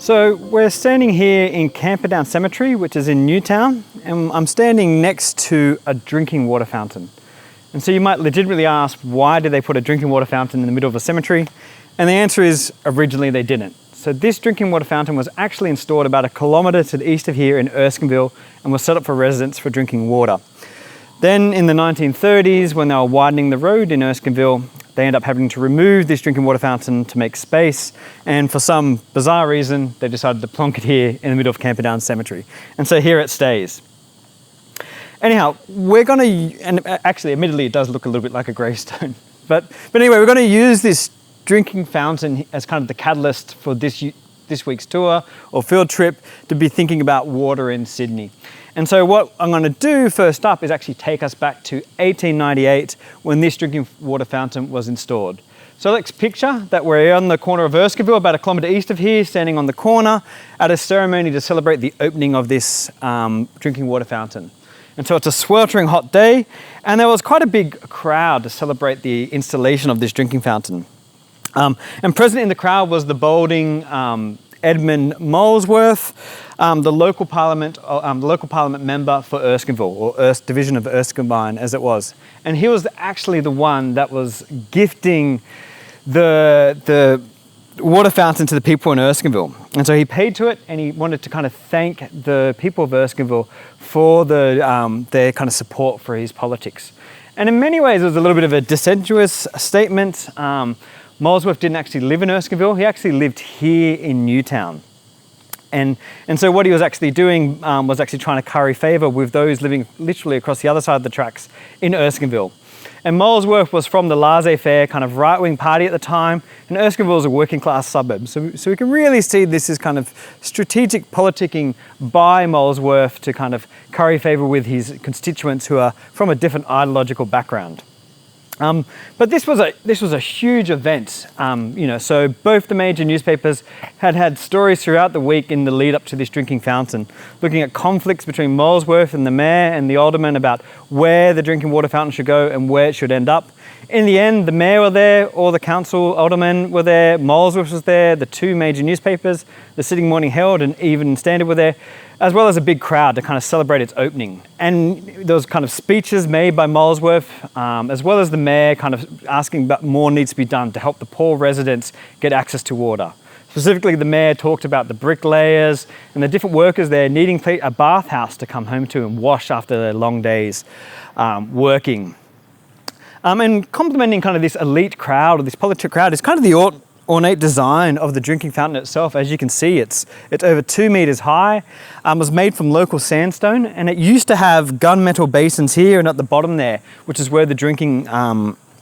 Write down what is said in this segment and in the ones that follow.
So we're standing here in Camperdown Cemetery, which is in Newtown, and I'm standing next to a drinking water fountain. And so you might legitimately ask, why did they put a drinking water fountain in the middle of a cemetery? And the answer is, originally they didn't. So this drinking water fountain was actually installed about 1 kilometre to the east of here in Erskineville and was set up for residents for drinking water. Then in the 1930s, when they were widening the road in Erskineville, they ended up having to remove this drinking water fountain to make space, and for some bizarre reason, they decided to plonk it here in the middle of Camperdown Cemetery. And so here it stays. Anyhow, we're going to, and actually admittedly it does look a little bit like a gravestone, but anyway, we're going to use this drinking fountain as kind of the catalyst for this week's tour or field trip to be thinking about water in Sydney. And so what I'm going to do first up is actually take us back to 1898 when this drinking water fountain was installed. So let's picture that we're on the corner of Erskineville, about 1 kilometre east of here, standing on the corner at a ceremony to celebrate the opening of this drinking water fountain. And so it's a sweltering hot day, and there was quite a big crowd to celebrate the installation of this drinking fountain. And present in the crowd was the balding Edmund Molesworth, the local parliament member for Erskineville, or Division of Erskine as it was. And he was actually the one that was gifting the water fountain to the people in Erskineville. And so he paid to it, and he wanted to kind of thank the people of Erskineville for their kind of support for his politics. And in many ways, it was a little bit of a disingenuous statement. Molesworth didn't actually live in Erskineville, he actually lived here in Newtown. And so what he was actually doing was actually trying to curry favour with those living literally across the other side of the tracks in Erskineville. And Molesworth was from the laissez-faire kind of right-wing party at the time, and Erskineville is a working class suburb. So we can really see this is kind of strategic politicking by Molesworth to kind of curry favour with his constituents who are from a different ideological background. But this was a huge event, so both the major newspapers had stories throughout the week in the lead up to this drinking fountain, looking at conflicts between Molesworth and the mayor and the aldermen about where the drinking water fountain should go and where it should end up. In the end, the mayor were there, all the council aldermen were there, Molesworth was there, the two major newspapers, the Sydney Morning Herald and Even Standard were there, as well as a big crowd to kind of celebrate its opening. And there was kind of speeches made by Molesworth, as well as the mayor kind of asking that more needs to be done to help the poor residents get access to water. Specifically, the mayor talked about the bricklayers and the different workers there needing a bathhouse to come home to and wash after their long days working. And complementing kind of this elite crowd, or this politic crowd, is kind of the ornate design of the drinking fountain itself. As you can see, it's over 2 meters high, was made from local sandstone, and it used to have gunmetal basins here and at the bottom there, which is where the drinking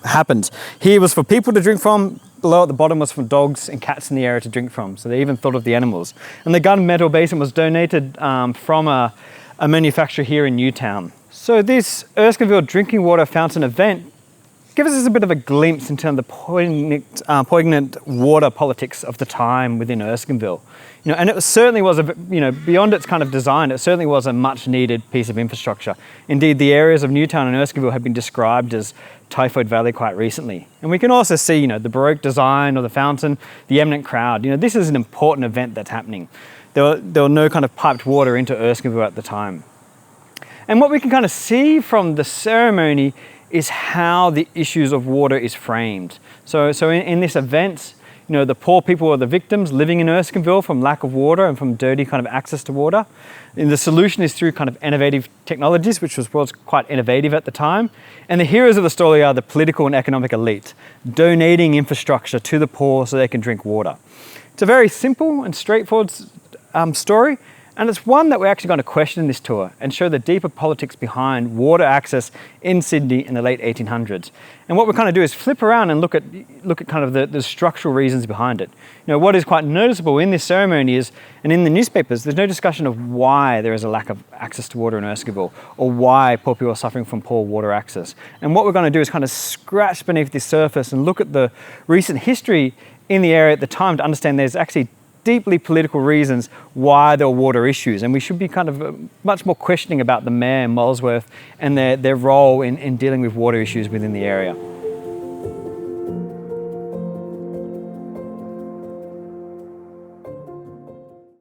happens. Here was for people to drink from, below at the bottom was for dogs and cats in the area to drink from, so they even thought of the animals. And the gunmetal basin was donated from a manufacturer here in Newtown. So this Erskineville drinking water fountain event gives us a bit of a glimpse into the poignant water politics of the time within Erskineville. And it certainly was beyond its kind of design, it certainly was a much needed piece of infrastructure. Indeed, the areas of Newtown and Erskineville have been described as Typhoid Valley quite recently. And we can also see, the Baroque design of the fountain, the eminent crowd. This is an important event that's happening. There were no kind of piped water into Erskineville at the time. And what we can kind of see from the ceremony is how the issues of water is framed. So in this event, the poor people are the victims living in Erskineville from lack of water and from dirty kind of access to water. And the solution is through kind of innovative technologies, which was quite innovative at the time. And the heroes of the story are the political and economic elite, donating infrastructure to the poor so they can drink water. It's a very simple and straightforward story, and it's one that we're actually going to question in this tour and show the deeper politics behind water access in Sydney in the late 1800s. And what we're kind of do is flip around and look at kind of the structural reasons behind it. What is quite noticeable in this ceremony is, and in the newspapers, there's no discussion of why there is a lack of access to water in Erskineville or why poor people are suffering from poor water access. And what we're going to do is kind of scratch beneath the surface and look at the recent history in the area at the time to understand there's actually deeply political reasons why there are water issues, and we should be kind of much more questioning about the mayor and Molesworth and their role in dealing with water issues within the area.